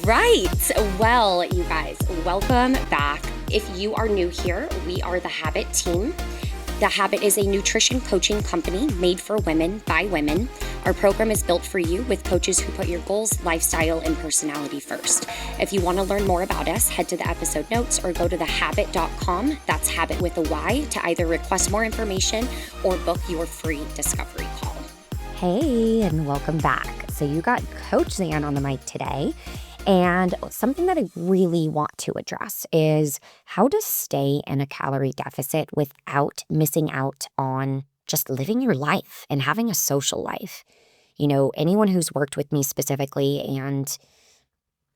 right. Well, you guys, welcome back. If you are new here, we are the Habit team. The Habit is a nutrition coaching company made for women by women. Our program is built for you with coaches who put your goals, lifestyle, and personality first. If you want to learn more about us, head to the episode notes or go to thehabit.com. That's habit with a Y to either request more information or book your free discovery call. Hey, and welcome back. So you got Coach Zan on the mic today. And something that I really want to address is how to stay in a calorie deficit without missing out on just living your life and having a social life. You know, anyone who's worked with me specifically and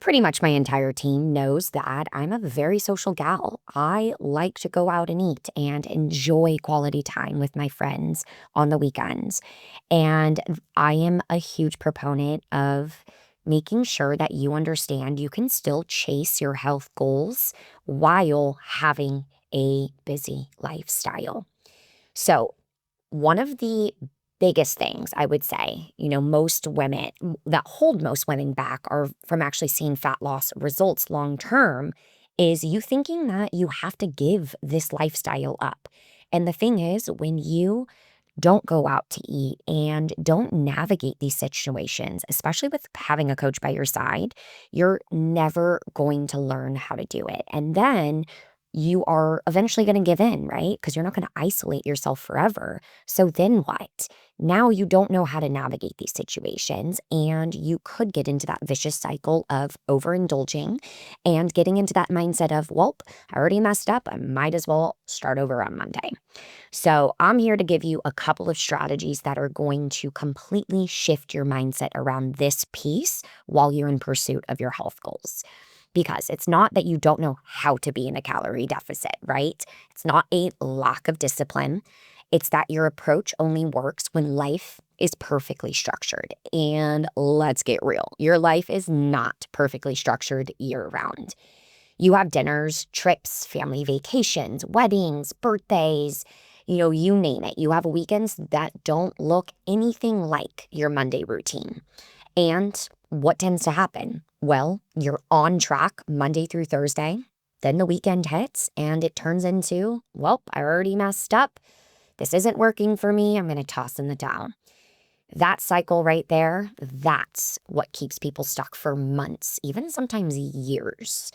pretty much my entire team knows that I'm a very social gal. I like to go out and eat and enjoy quality time with my friends on the weekends. And I am a huge proponent of making sure that you understand you can still chase your health goals while having a busy lifestyle. So, one of the biggest things I would say, most women that hold most women back are from actually seeing fat loss results long term is you thinking that you have to give this lifestyle up. And the thing is, when you don't go out to eat and don't navigate these situations, especially with having a coach by your side, you're never going to learn how to do it. And then you are eventually going to give in, right? Because you're not going to isolate yourself forever. So then what? Now you don't know how to navigate these situations, and you could get into that vicious cycle of overindulging and getting into that mindset of, well, I already messed up. I might as well start over on Monday. So I'm here to give you a couple of strategies that are going to completely shift your mindset around this piece while you're in pursuit of your health goals. Because it's not that you don't know how to be in a calorie deficit, right? It's not a lack of discipline. It's that your approach only works when life is perfectly structured. And let's get real. Your life is not perfectly structured year round. You have dinners, trips, family vacations, weddings, birthdays, you name it. You have weekends that don't look anything like your Monday routine. And what tends to happen? Well, you're on track Monday through Thursday. Then the weekend hits and it turns into, well, I already messed up. This isn't working for me. I'm going to toss in the towel. That cycle right there, that's what keeps people stuck for months, even sometimes years.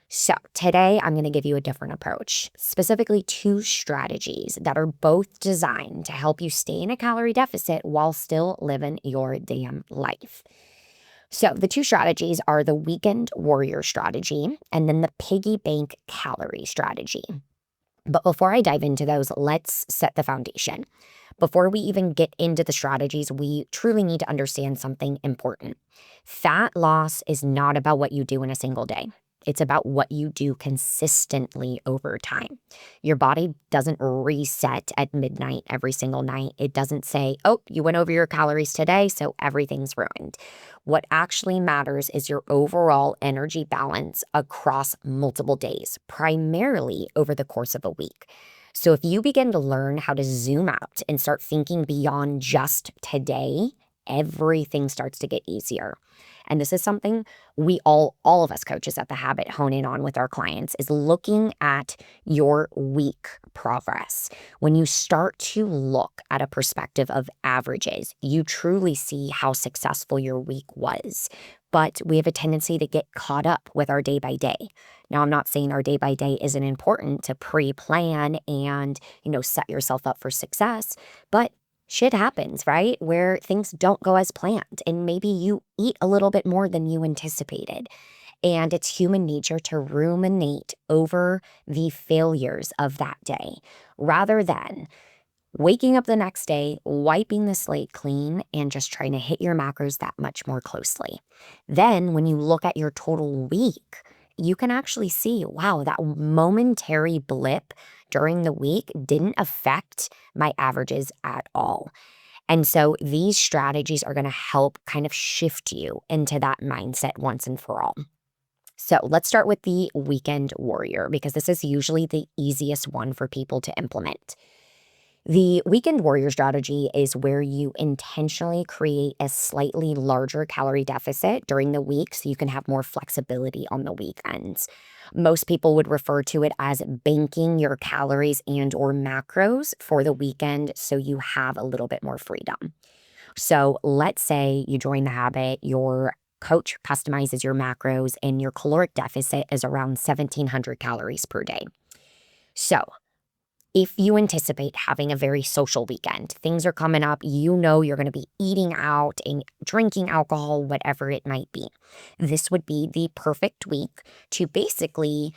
So today I'm going to give you a different approach, specifically 2 strategies that are both designed to help you stay in a calorie deficit while still living your damn life. So the 2 strategies are the weekend warrior strategy and then the piggy bank calorie strategy. But before I dive into those, let's set the foundation. Before we even get into the strategies, we truly need to understand something important. Fat loss is not about what you do in a single day. It's about what you do consistently over time. Your body doesn't reset at midnight every single night. It doesn't say, oh, you went over your calories today, so everything's ruined. What actually matters is your overall energy balance across multiple days, primarily over the course of a week. So if you begin to learn how to zoom out and start thinking beyond just today, everything starts to get easier. And this is something we all of us coaches at The Habit hone in on with our clients is looking at your week progress. When you start to look at a perspective of averages, you truly see how successful your week was. But we have a tendency to get caught up with our day by day. Now, I'm not saying our day by day isn't important to pre-plan and, set yourself up for success, but shit happens, right? Where things don't go as planned and maybe you eat a little bit more than you anticipated. And it's human nature to ruminate over the failures of that day rather than waking up the next day, wiping the slate clean, and just trying to hit your macros that much more closely. Then when you look at your total week, you can actually see, wow, that momentary blip during the week didn't affect my averages at all. And so these strategies are going to help kind of shift you into that mindset once and for all. So let's start with the weekend warrior because this is usually the easiest one for people to implement. The weekend warrior strategy is where you intentionally create a slightly larger calorie deficit during the week so you can have more flexibility on the weekends. Most people would refer to it as banking your calories and or macros for the weekend so you have a little bit more freedom. So let's say you join the habit, your coach customizes your macros and your caloric deficit is around 1700 calories per day. So if you anticipate having a very social weekend, things are coming up, you know you're going to be eating out and drinking alcohol, whatever it might be. This would be the perfect week to basically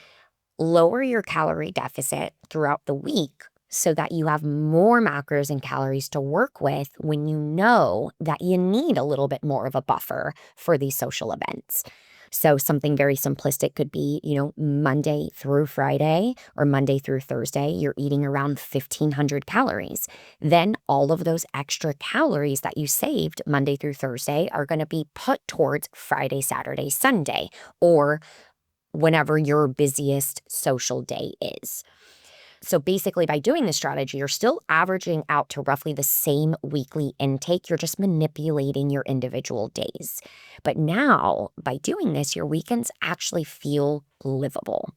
lower your calorie deficit throughout the week so that you have more macros and calories to work with when you know that you need a little bit more of a buffer for these social events. So something very simplistic could be, Monday through Friday or Monday through Thursday, you're eating around 1,500 calories. Then all of those extra calories that you saved Monday through Thursday are going to be put towards Friday, Saturday, Sunday, or whenever your busiest social day is. So basically, by doing this strategy, you're still averaging out to roughly the same weekly intake. You're just manipulating your individual days. But now, by doing this, your weekends actually feel livable.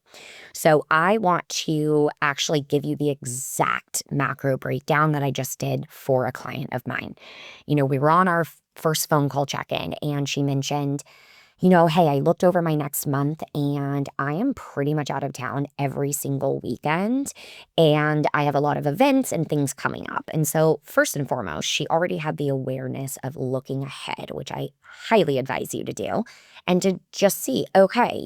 So I want to actually give you the exact macro breakdown that I just did for a client of mine. We were on our first phone call check-in, and she mentioned, hey, I looked over my next month and I am pretty much out of town every single weekend. And I have a lot of events and things coming up. And so, first and foremost, she already had the awareness of looking ahead, which I highly advise you to do, and to just see, okay,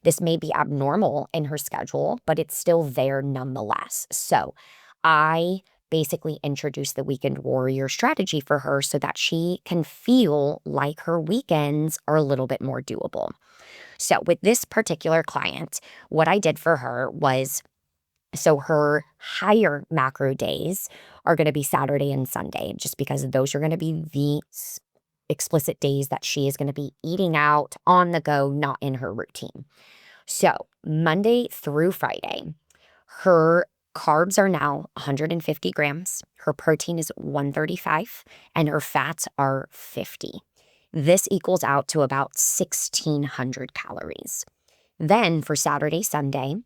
this may be abnormal in her schedule, but it's still there nonetheless. So, I basically introduce the weekend warrior strategy for her so that she can feel like her weekends are a little bit more doable. So with this particular client, what I did for her was, so her higher macro days are going to be Saturday and Sunday, just because those are going to be the explicit days that she is going to be eating out on the go, not in her routine. So Monday through Friday, her carbs are now 150 grams, her protein is 135, and her fats are 50. This equals out to about 1,600 calories. Then for Saturday, Sunday,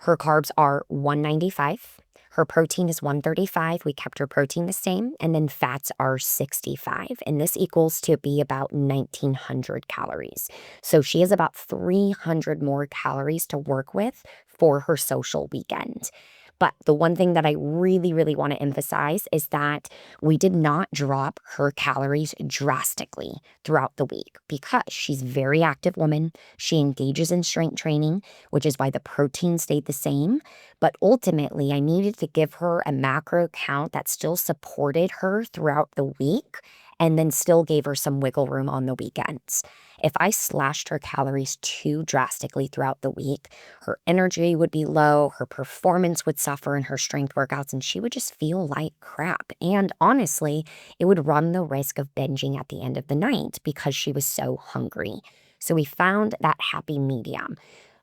her carbs are 195. Her protein is 135. We kept her protein the same. And then fats are 65. And this equals to be about 1,900 calories. So she has about 300 more calories to work with for her social weekend. But the one thing that I really, really want to emphasize is that we did not drop her calories drastically throughout the week because she's a very active woman. She engages in strength training, which is why the protein stayed the same. But ultimately, I needed to give her a macro count that still supported her throughout the week and then still gave her some wiggle room on the weekends. If I slashed her calories too drastically throughout the week, her energy would be low, her performance would suffer in her strength workouts, and she would just feel like crap. And honestly, it would run the risk of binging at the end of the night because she was so hungry. So we found that happy medium.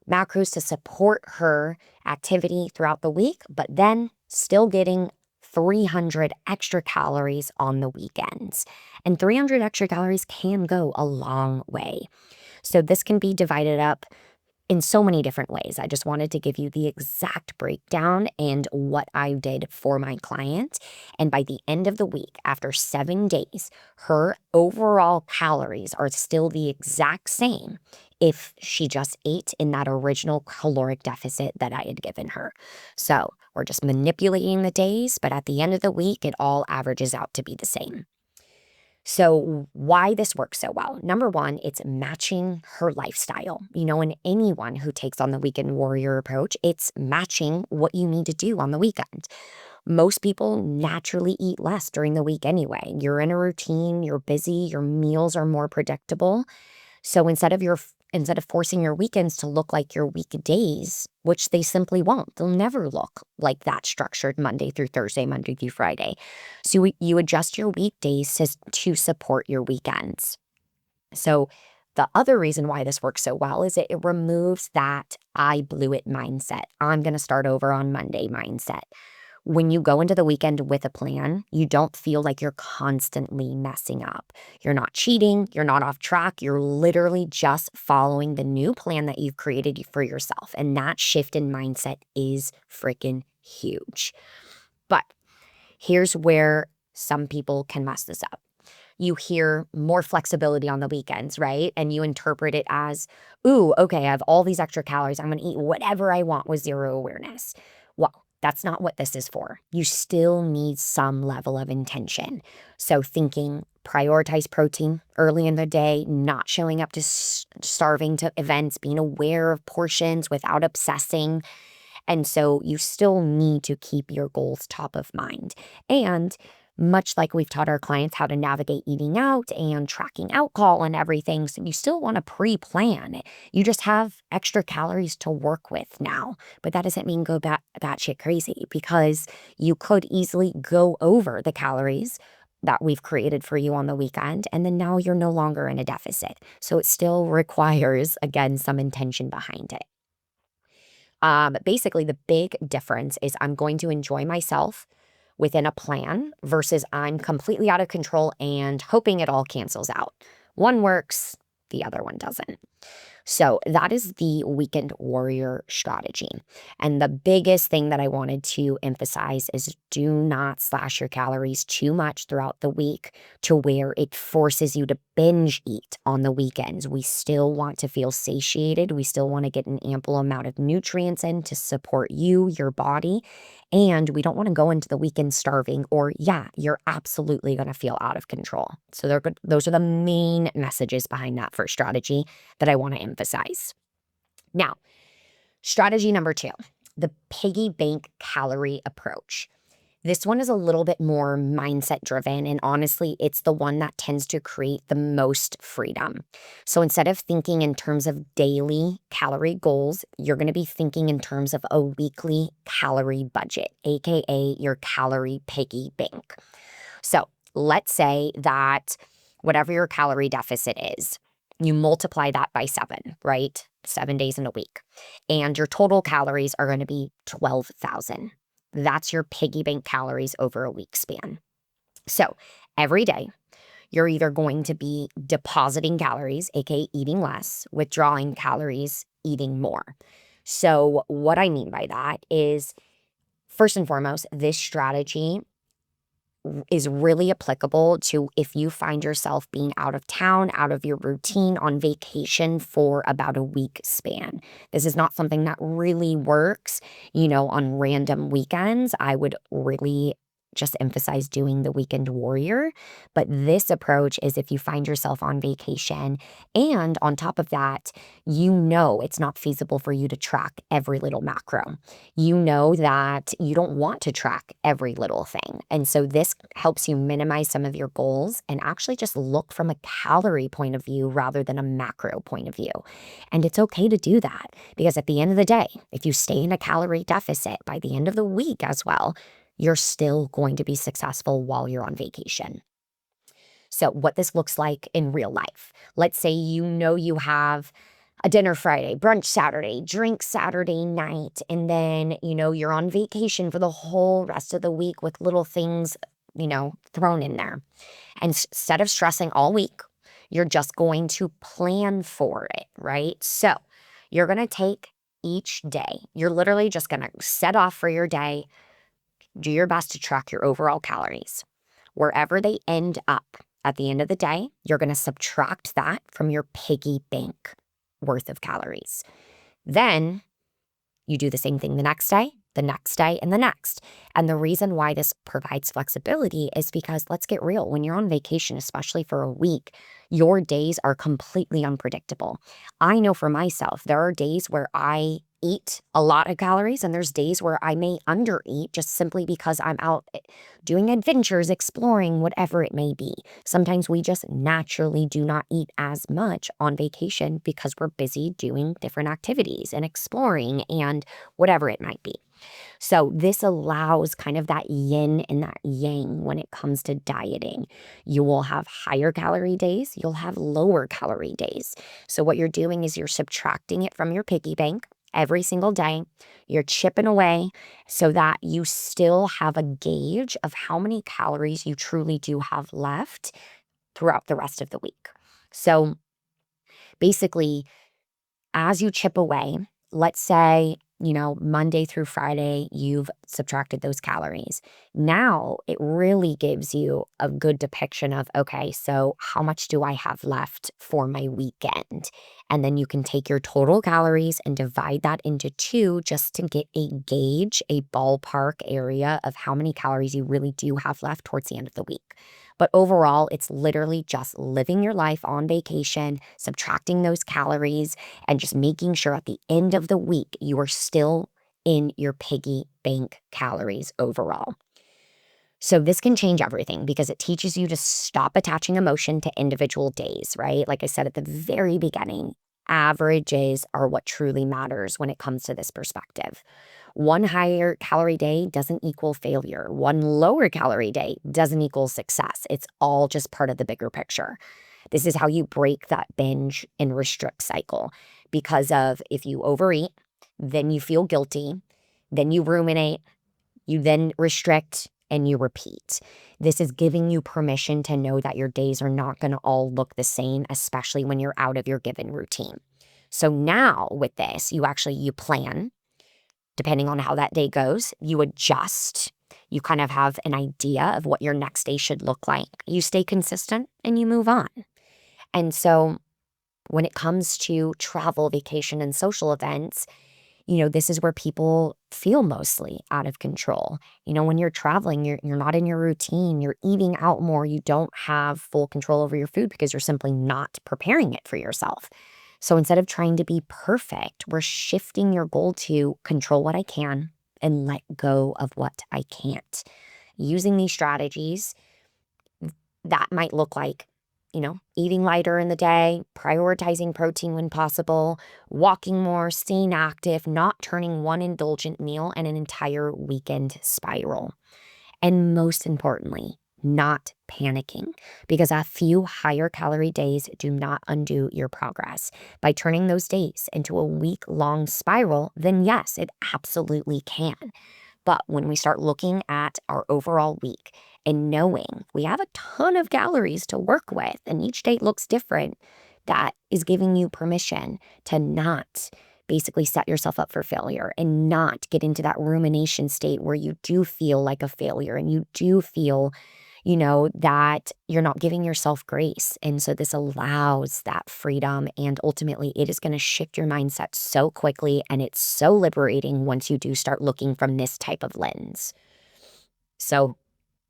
Macros to support her activity throughout the week, but then still getting 300 extra calories on the weekends. And 300 extra calories can go a long way. So this can be divided up in so many different ways. I just wanted to give you the exact breakdown and what I did for my client. And by the end of the week, after 7 days, her overall calories are still the exact same if she just ate in that original caloric deficit that I had given her. So we're just manipulating the days, but at the end of the week, it all averages out to be the same. So why this works so well? Number one, it's matching her lifestyle. And anyone who takes on the weekend warrior approach, it's matching what you need to do on the weekend. Most people naturally eat less during the week anyway. You're in a routine, you're busy, your meals are more predictable. So instead of forcing your weekends to look like your weekdays, which they simply won't, they'll never look like that structured Monday through Thursday, Monday through Friday. So you adjust your weekdays to support your weekends. So the other reason why this works so well is it removes that I blew it mindset. I'm going to start over on Monday mindset. When you go into the weekend with a plan, you don't feel like you're constantly messing up. You're not cheating, you're not off track, you're literally just following the new plan that you've created for yourself. And that shift in mindset is freaking huge. But here's where some people can mess this up. You hear more flexibility on the weekends, right? And you interpret it as, ooh, okay, I have all these extra calories. I'm going to eat whatever I want with zero awareness. Well, that's not what this is for. You still need some level of intention. So thinking, prioritize protein early in the day, not showing up to starving to events, being aware of portions without obsessing. And so you still need to keep your goals top of mind. And much like we've taught our clients how to navigate eating out and tracking alcohol and everything, so you still want to pre-plan. You just have extra calories to work with now. But that doesn't mean go batshit crazy, because you could easily go over the calories that we've created for you on the weekend, and then now you're no longer in a deficit. So it still requires, again, some intention behind it. Basically, the big difference is I'm going to enjoy myself within a plan versus I'm completely out of control and hoping it all cancels out. One works, the other one doesn't. So that is the weekend warrior strategy. And the biggest thing that I wanted to emphasize is do not slash your calories too much throughout the week to where it forces you to binge eat on the weekends. We still want to feel satiated. We still want to get an ample amount of nutrients in to support you, your body. And we don't want to go into the weekend starving, or you're absolutely going to feel out of control. So those are the main messages behind that first strategy that I want to emphasize. Now, strategy number 2, the Piggy Bank calorie approach. This one is a little bit more mindset driven, and honestly, it's the one that tends to create the most freedom. So instead of thinking in terms of daily calorie goals, you're going to be thinking in terms of a weekly calorie budget, aka your calorie piggy bank. So let's say that whatever your calorie deficit is, you multiply that by 7, right? 7 days in a week. And your total calories are going to be 12,000. That's your piggy bank calories over a week span. So every day, you're either going to be depositing calories, aka eating less, withdrawing calories, eating more. So what I mean by that is, first and foremost, this strategy is really applicable to if you find yourself being out of town, out of your routine, on vacation for about a week span. This is not something that really works, on random weekends. I would really just emphasize doing the weekend warrior. But this approach is if you find yourself on vacation, and on top of that, it's not feasible for you to track every little macro. You know that you don't want to track every little thing. And so this helps you minimize some of your goals and actually just look from a calorie point of view rather than a macro point of view. And it's okay to do that, because at the end of the day, if you stay in a calorie deficit by the end of the week as well, you're still going to be successful while you're on vacation. So what this looks like in real life. Let's say you have a dinner Friday, brunch Saturday, drink Saturday night, and then, you're on vacation for the whole rest of the week with little things, thrown in there. And instead of stressing all week, you're just going to plan for it, right? So you're going to take each day. You're literally just going to set off for your day, do your best to track your overall calories. Wherever they end up at the end of the day, you're going to subtract that from your piggy bank worth of calories. Then you do the same thing the next day, and the next. And the reason why this provides flexibility is because, let's get real, when you're on vacation, especially for a week, your days are completely unpredictable. I know for myself, there are days where I eat a lot of calories, and there's days where I may undereat just simply because I'm out doing adventures, exploring, whatever it may be. Sometimes we just naturally do not eat as much on vacation because we're busy doing different activities and exploring and whatever it might be. So this allows kind of that yin and that yang when it comes to dieting. You will have higher calorie days, you'll have lower calorie days. So what you're doing is you're subtracting it from your piggy bank, every single day. You're chipping away so that you still have a gauge of how many calories you truly do have left throughout the rest of the week. So basically, as you chip away, let's say, Monday through Friday, you've subtracted those calories. Now it really gives you a good depiction of, okay, so how much do I have left for my weekend? And then you can take your total calories and divide that into two just to get a gauge, a ballpark area of how many calories you really do have left towards the end of the week. But overall, it's literally just living your life on vacation, subtracting those calories, and just making sure at the end of the week you are still in your piggy bank calories overall. So this can change everything because it teaches you to stop attaching emotion to individual days, right? Like I said at the very beginning, averages are what truly matters when it comes to this perspective. One higher calorie day doesn't equal failure. One lower calorie day doesn't equal success. It's all just part of the bigger picture. This is how you break that binge and restrict cycle, because of if you overeat, then you feel guilty, then you ruminate, you then restrict, and you repeat. This is giving you permission to know that your days are not going to all look the same, especially when you're out of your given routine. So now with this, you plan, depending on how that day goes, you adjust, you kind of have an idea of what your next day should look like. You stay consistent and you move on. And so when it comes to travel, vacation, and social events, this is where people feel mostly out of control. When you're traveling, you're not in your routine, you're eating out more, you don't have full control over your food because you're simply not preparing it for yourself. So instead of trying to be perfect, we're shifting your goal to control what I can and let go of what I can't. Using these strategies, that might look like, eating lighter in the day, prioritizing protein when possible, walking more, staying active, not turning one indulgent meal and an entire weekend spiral. And most importantly, not panicking, because a few higher calorie days do not undo your progress. By turning those days into a week-long spiral, then yes, it absolutely can. But when we start looking at our overall week and knowing we have a ton of calories to work with and each day looks different, that is giving you permission to not basically set yourself up for failure and not get into that rumination state where you do feel like a failure and you do feel, that you're not giving yourself grace. And so this allows that freedom, and ultimately it is going to shift your mindset so quickly, and it's so liberating once you do start looking from this type of lens. So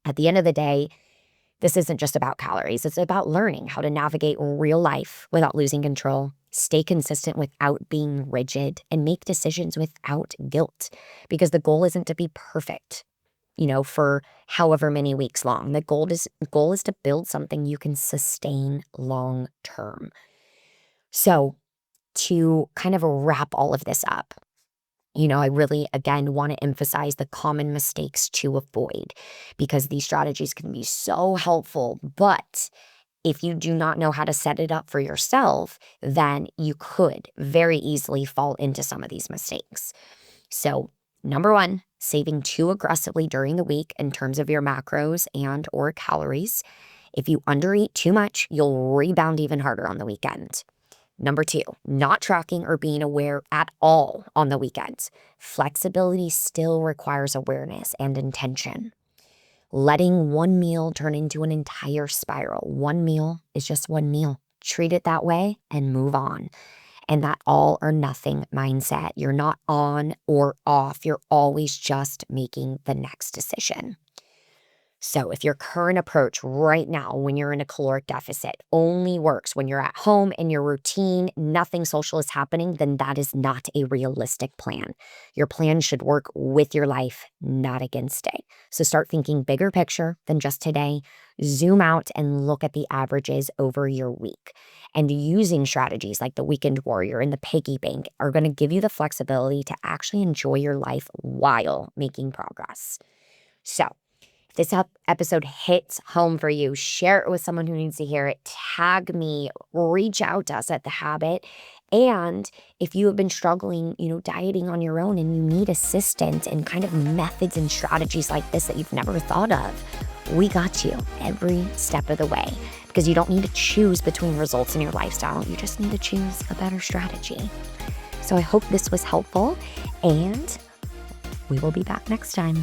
at the end of the day, this isn't just about calories. It's about learning how to navigate real life without losing control, stay consistent without being rigid, and make decisions without guilt. Because the goal isn't to be perfect, for however many weeks long. The goal is to build something you can sustain long term. So to kind of wrap all of this up, I really, again, want to emphasize the common mistakes to avoid, because these strategies can be so helpful. But if you do not know how to set it up for yourself, then you could very easily fall into some of these mistakes. So, number one, saving too aggressively during the week in terms of your macros and or calories. If you undereat too much, you'll rebound even harder on the weekend. Number two, not tracking or being aware at all on the weekends. Flexibility still requires awareness and intention. Letting one meal turn into an entire spiral. One meal is just one meal. Treat it that way and move on. And that all or nothing mindset. You're not on or off. You're always just making the next decision. So if your current approach right now, when you're in a caloric deficit, only works when you're at home in your routine, nothing social is happening, then that is not a realistic plan. Your plan should work with your life, not against it. So start thinking bigger picture than just today. Zoom out and look at the averages over your week. And using strategies like the Weekend Warrior and the Piggy Bank are going to give you the flexibility to actually enjoy your life while making progress. So if this episode hits home for you, share it with someone who needs to hear it. Tag me, reach out to us at The Habit, And if you have been struggling, dieting on your own and you need assistance and kind of methods and strategies like this that you've never thought of, we got you every step of the way, because you don't need to choose between results in your lifestyle. You just need to choose a better strategy. So I hope this was helpful, and we will be back next time.